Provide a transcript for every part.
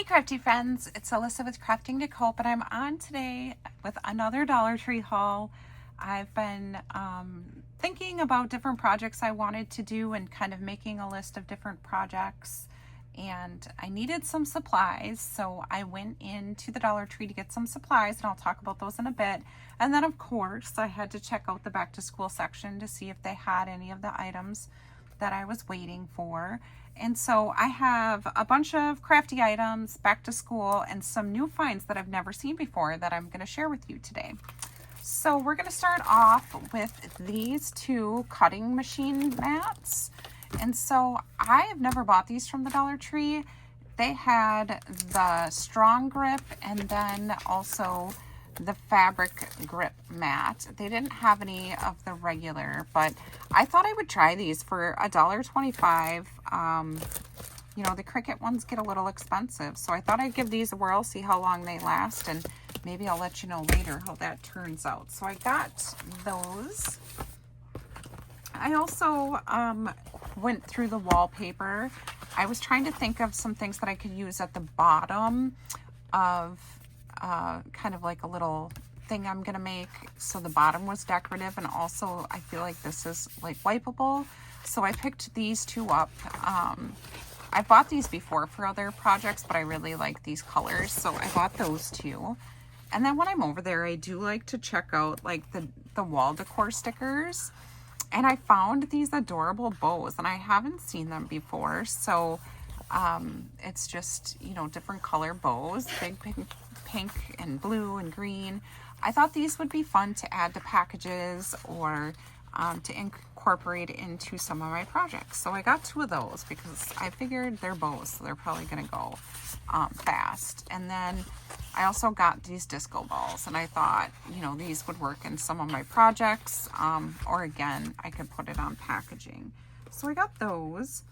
crafty friends, it's Alyssa with Crafting to Cope, and I'm on today with another Dollar Tree haul. I've been thinking about different projects I wanted to do and kind of making a list of different projects, and I needed some supplies, so I went into the Dollar Tree to get some supplies, and I'll talk about those in a bit. And then of course I had to check out the back to school section to see if they had any of the items that I was waiting for. And so I have a bunch of crafty items, back to school, and some new finds that I've never seen before that I'm going to share with you today. So we're going to start off with these two cutting machine mats. And so I have never bought these from the Dollar Tree. They had the strong grip and then also the fabric grip mat. They didn't have any of the regular, but I thought I would try these for $1.25. You know, the Cricut ones get a little expensive, so I thought I'd give these a whirl, see how long they last, and maybe I'll let you know later how that turns out. So I got those. I also went through the wallpaper. I was trying to think of some things that I could use at the bottom of kind of like a little thing I'm gonna make, so the bottom was decorative, and also I feel like this is like wipeable, so I picked these two up. I bought these before for other projects, but I really like these colors, so I bought those two. And then when I'm over there, I do like to check out like the wall decor stickers, and I found these adorable bows, and I haven't seen them before, so it's just, you know, different color bows, big pink and blue and green. I thought these would be fun to add to packages or to incorporate into some of my projects. So I got two of those because I figured they're bows, so they're probably going to go fast. And then I also got these disco balls, and I thought, you know, these would work in some of my projects, or again, I could put it on packaging. So I got those.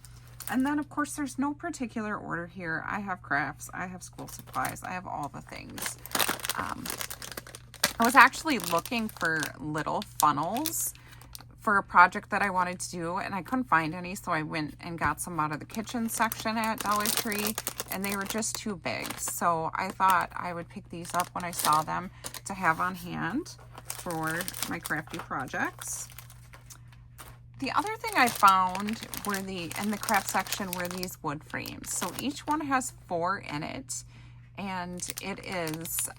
And then, of course, there's no particular order here. I have crafts, I have school supplies, I have all the things. I was actually looking for little funnels for a project that I wanted to do, and I couldn't find any, so I went and got some out of the kitchen section at Dollar Tree, and they were just too big. So I thought I would pick these up when I saw them to have on hand for my crafty projects. The other thing I found were in the craft section were these wood frames. So each one has 4 in it, and it is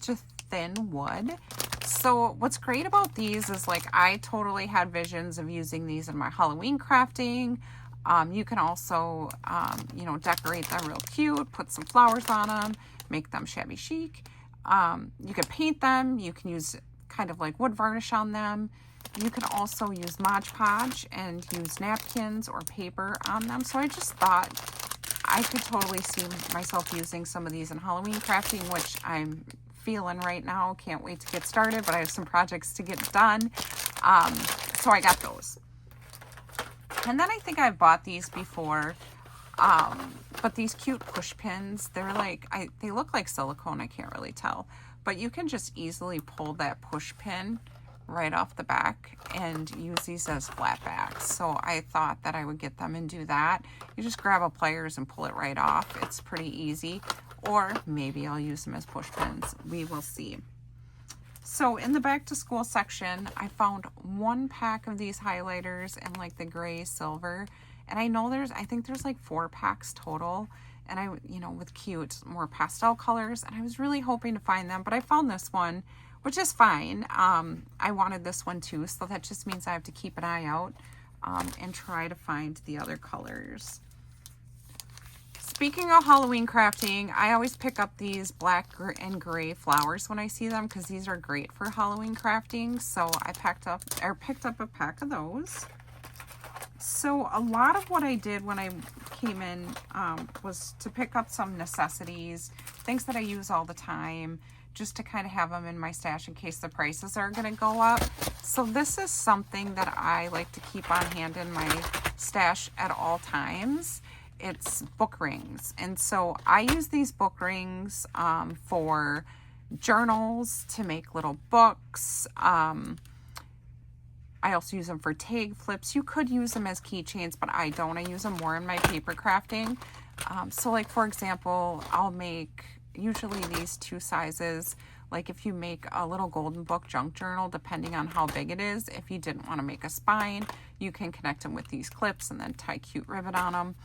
just thin wood. So what's great about these is, like, I totally had visions of using these in my Halloween crafting. You can also, you know, decorate them real cute, put some flowers on them, make them shabby chic. You can paint them. You can use kind of like wood varnish on them. You can also use Mod Podge and use napkins or paper on them. So I just thought I could totally see myself using some of these in Halloween crafting, which I'm feeling right now. Can't wait to get started, but I have some projects to get done. So I got those. And then I think I've bought these before, but these cute push pins, they're like, they look like silicone, I can't really tell, but you can just easily pull that push pin right off the back and use these as flat backs. So I thought that I would get them and do that. You just grab a pliers and pull it right off. It's pretty easy. Or maybe I'll use them as push pins. We will see. So in the back to school section, I found 1 pack of these highlighters in like the gray silver. And I know I think there's like 4 packs total. And I, you know, with cute, more pastel colors. And I was really hoping to find them, but I found this one, which is fine. I wanted this one too, so that just means I have to keep an eye out and try to find the other colors. Speaking of Halloween crafting, I always pick up these black and gray flowers when I see them, because these are great for Halloween crafting. So I picked up a pack of those. So a lot of what I did when I came in was to pick up some necessities, things that I use all the time, just to kind of have them in my stash in case the prices are going to go up. So this is something that I like to keep on hand in my stash at all times. It's book rings. And so I use these book rings for journals, to make little books. I also use them for tag flips. You could use them as keychains, but I don't. I use them more in my paper crafting. So like, for example, I'll make usually these 2 sizes. Like if you make a little golden book junk journal, depending on how big it is, if you didn't want to make a spine, you can connect them with these clips and then tie cute ribbon on them.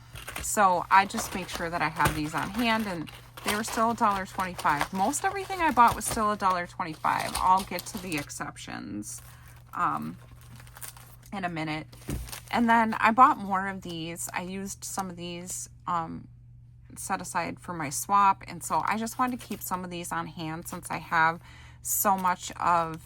So I just make sure that I have these on hand, and they were still $1.25. Most everything I bought was still $1.25. I'll get to the exceptions in a minute. And then I bought more of these. I used some of these set aside for my swap, and so I just wanted to keep some of these on hand since I have so much of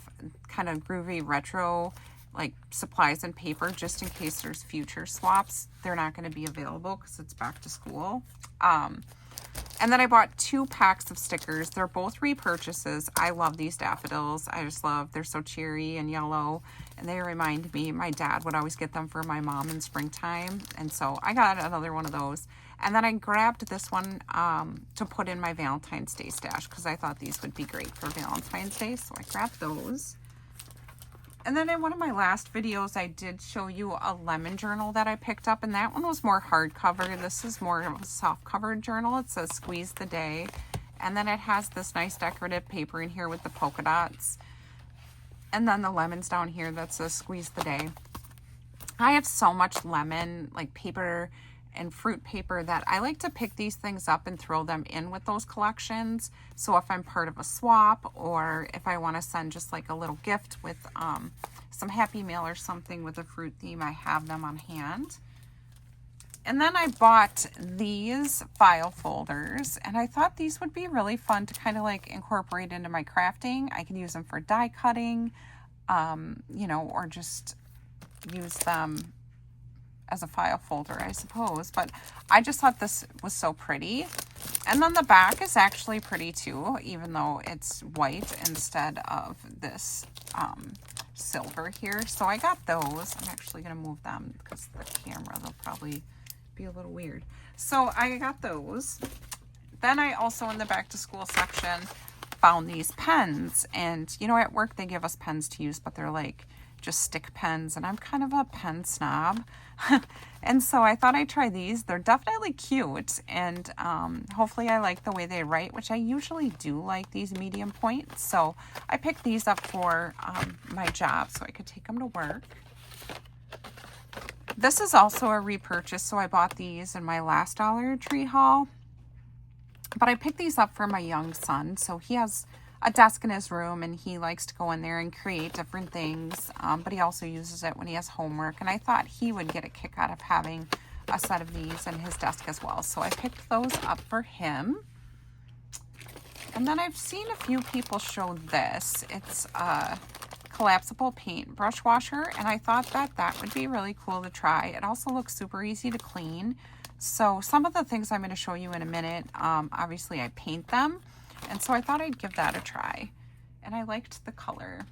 kind of groovy retro like supplies and paper, just in case there's future swaps. They're not going to be available because it's back to school. And then I bought 2 packs of stickers. They're both repurchases. I love these daffodils. I just love, they're so cheery and yellow, and they remind me, my dad would always get them for my mom in springtime, and so I got another one of those. And then I grabbed this one to put in my Valentine's Day stash because I thought these would be great for Valentine's Day, so I grabbed those. And then in one of my last videos, I did show you a lemon journal that I picked up, and that one was more hardcover. This is more of a soft covered journal. It says Squeeze the Day. And then it has this nice decorative paper in here with the polka dots. And then the lemons down here that says Squeeze the Day. I have so much lemon, like paper and fruit paper, that I like to pick these things up and throw them in with those collections. So if I'm part of a swap, or if I want to send just like a little gift with some Happy Mail or something with a fruit theme, I have them on hand. And then I bought these file folders, and I thought these would be really fun to kind of like incorporate into my crafting. I can use them for die cutting, you know, or just use them as a file folder, I suppose. But I just thought this was so pretty. And then the back is actually pretty too, even though it's white instead of this silver here. So I got those. I'm actually going to move them because the camera, they'll probably be a little weird. So I got those. Then I also, in the back to school section, found these pens. And you know, at work they give us pens to use, but they're like just stick pens, and I'm kind of a pen snob. And so I thought I'd try these. They're definitely cute, and hopefully I like the way they write, which I usually do like these medium points. So I picked these up for my job so I could take them to work. This is also a repurchase, so I bought these in my last Dollar Tree haul. But I picked these up for my young son, so he has a desk in his room, and he likes to go in there and create different things, but he also uses it when he has homework, and I thought he would get a kick out of having a set of these in his desk as well. So I picked those up for him. And then I've seen a few people show this. It's a collapsible paintbrush washer, and I thought that that would be really cool to try. It also looks super easy to clean. So some of the things I'm going to show you in a minute, obviously I paint them. And so I thought I'd give that a try, and I liked the color.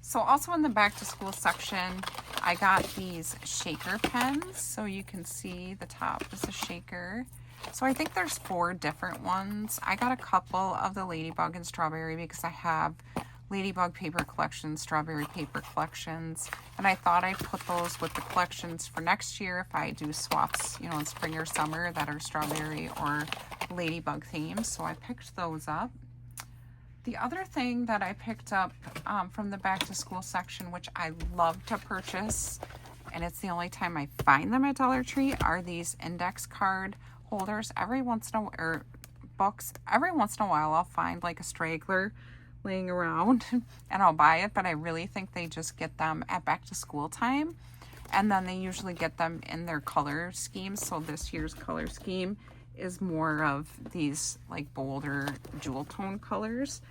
So also in the back to school section, I got these shaker pens. So you can see the top is a shaker. So I think there's 4 different ones. I got a couple of the Ladybug and Strawberry because I have Ladybug paper collections, Strawberry paper collections, and I thought I'd put those with the collections for next year if I do swaps, you know, in spring or summer that are Strawberry or Ladybug themed. So I picked those up. The other thing that I picked up from the back to school section, which I love to purchase, and it's the only time I find them at Dollar Tree, are these index card holders. Every once in a while I'll find like a straggler laying around and I'll buy it, but I really think they just get them at back to school time, and then they usually get them in their color schemes. So this year's color scheme is more of these like bolder jewel tone colors.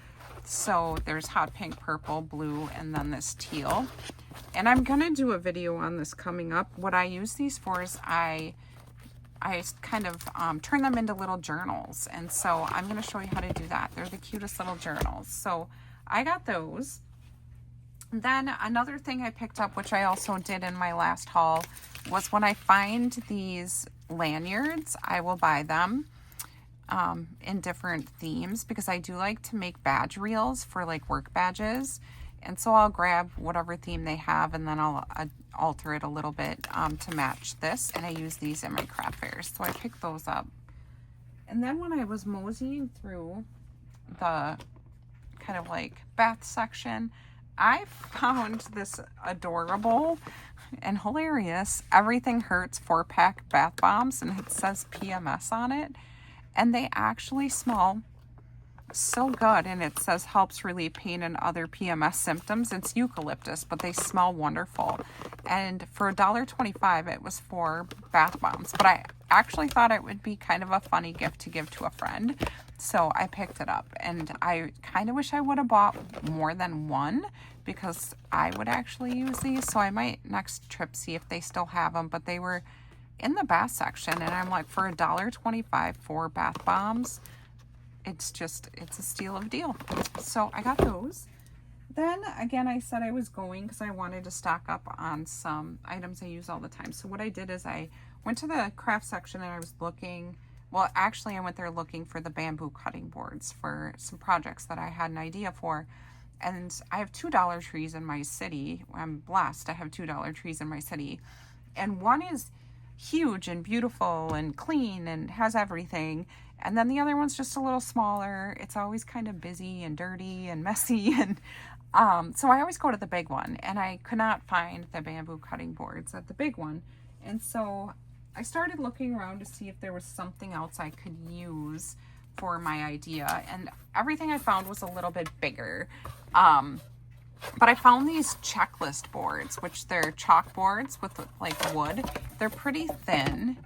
So there's hot pink, purple, blue, and then this teal. And I'm gonna do a video on this coming up. What I use these for is I kind of turn them into little journals, and so I'm going to show you how to do that. They're the cutest little journals. So I got those. Then another thing I picked up, which I also did in my last haul, was when I find these lanyards, I will buy them in different themes, because I do like to make badge reels for like work badges. And so I'll grab whatever theme they have, and then I'll alter it a little bit to match this. And I use these in my craft fairs. So I picked those up. And then when I was moseying through the kind of like bath section, I found this adorable and hilarious Everything Hurts 4-pack bath bombs, and it says PMS on it. And they actually smell so good, and it says helps relieve pain and other PMS symptoms. It's eucalyptus, but they smell wonderful. And for $1.25, it was 4 bath bombs. But I actually thought it would be kind of a funny gift to give to a friend, so I picked it up. And I kind of wish I would have bought more than one, because I would actually use these. So I might next trip see if they still have them, but they were in the bath section, and I'm like, for $1.25 for bath bombs, it's a steal of a deal. So I got those. Then again, I said I was going because I wanted to stock up on some items I use all the time. So what I did is I went to the craft section, and I was looking, well, actually I went there looking for the bamboo cutting boards for some projects that I had an idea for. And I have 2 Dollar Trees in my city. I'm blessed. I have 2 Dollar Trees in my city. And one is huge and beautiful and clean and has everything. And then the other one's just a little smaller. It's always kind of busy and dirty and messy. And so I always go to the big one. And I could not find the bamboo cutting boards at the big one. And so I started looking around to see if there was something else I could use for my idea. And everything I found was a little bit bigger. But I found these checklist boards, which they're chalkboards with like wood. They're pretty thin,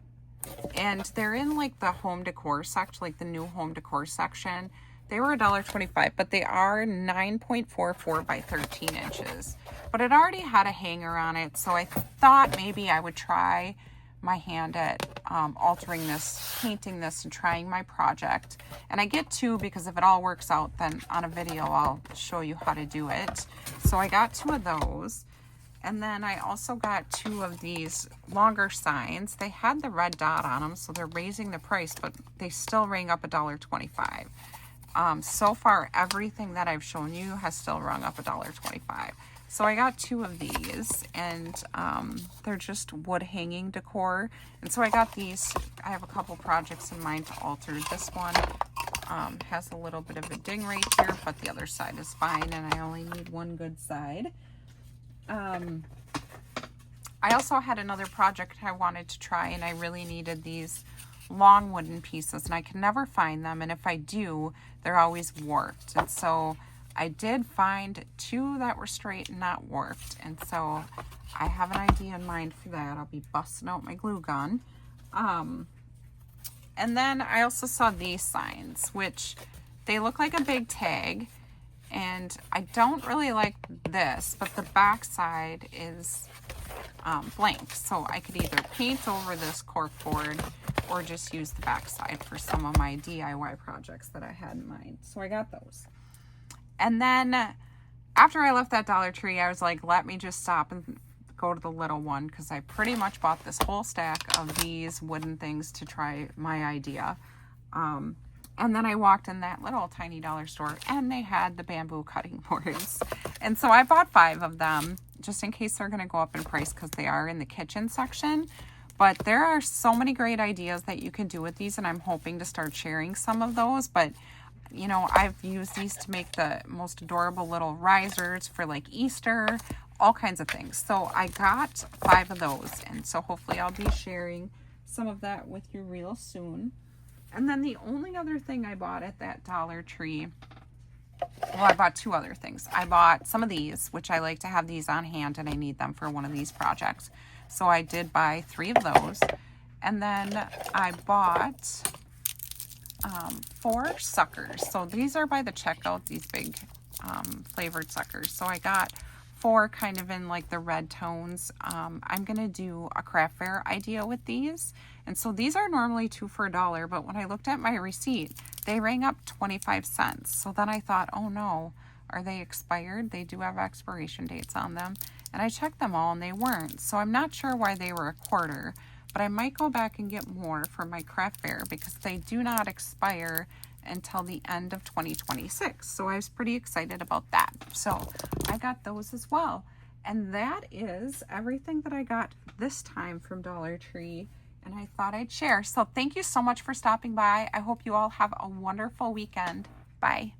and they're in like the home decor section, like the new home decor section. They were $1.25, but they are 9.44 by 13 inches. But it already had a hanger on it, so I thought maybe I would try my hand at altering this, painting this, and trying my project. And I get 2 because if it all works out, then on a video I'll show you how to do it. So I got 2 of those. And then I also got 2 of these longer signs. They had the red dot on them, so they're raising the price, but they still rang up $1.25. So far, everything that I've shown you has still rung up $1.25. So I got 2 of these, and they're just wood hanging decor. And so I got these. I have a couple projects in mind to alter. This one has a little bit of a ding right here, but the other side is fine, and I only need one good side. I also had another project I wanted to try, and I really needed these long wooden pieces, and I can never find them. And if I do, they're always warped. And so I did find 2 that were straight and not warped, and so I have an idea in mind for that. I'll be busting out my glue gun. And then I also saw these signs, which they look like a big tag, and I don't really like this, but the back side is blank, so I could either paint over this corkboard or just use the back side for some of my DIY projects that I had in mind. So I got those. And then after I left that Dollar Tree, I was like, let me just stop and go to the little one, because I pretty much bought this whole stack of these wooden things to try my idea. And then I walked in that little tiny dollar store, and they had the bamboo cutting boards. And so I bought 5 of them, just in case they're going to go up in price, because they are in the kitchen section. But there are so many great ideas that you can do with these, and I'm hoping to start sharing some of those. But you know, I've used these to make the most adorable little risers for like Easter, all kinds of things. So I got 5 of those, and so hopefully I'll be sharing some of that with you real soon. And then the only other thing I bought at that Dollar Tree, well, I bought 2 other things. I bought some of these, which I like to have these on hand, and I need them for one of these projects. So I did buy 3 of those. And then I bought 4 suckers. So these are by the checkout, these big flavored suckers. So I got 4 kind of in like the red tones. I'm gonna do a craft fair idea with these, and so these are normally 2 for $1, but when I looked at my receipt, they rang up 25 cents. So then I thought, oh no, are they expired? They do have expiration dates on them, and I checked them all and they weren't. So I'm not sure why they were a quarter, but I might go back and get more for my craft fair, because they do not expire until the end of 2026. So I was pretty excited about that. So I got those as well. And that is everything that I got this time from Dollar Tree, and I thought I'd share. So thank you so much for stopping by. I hope you all have a wonderful weekend. Bye.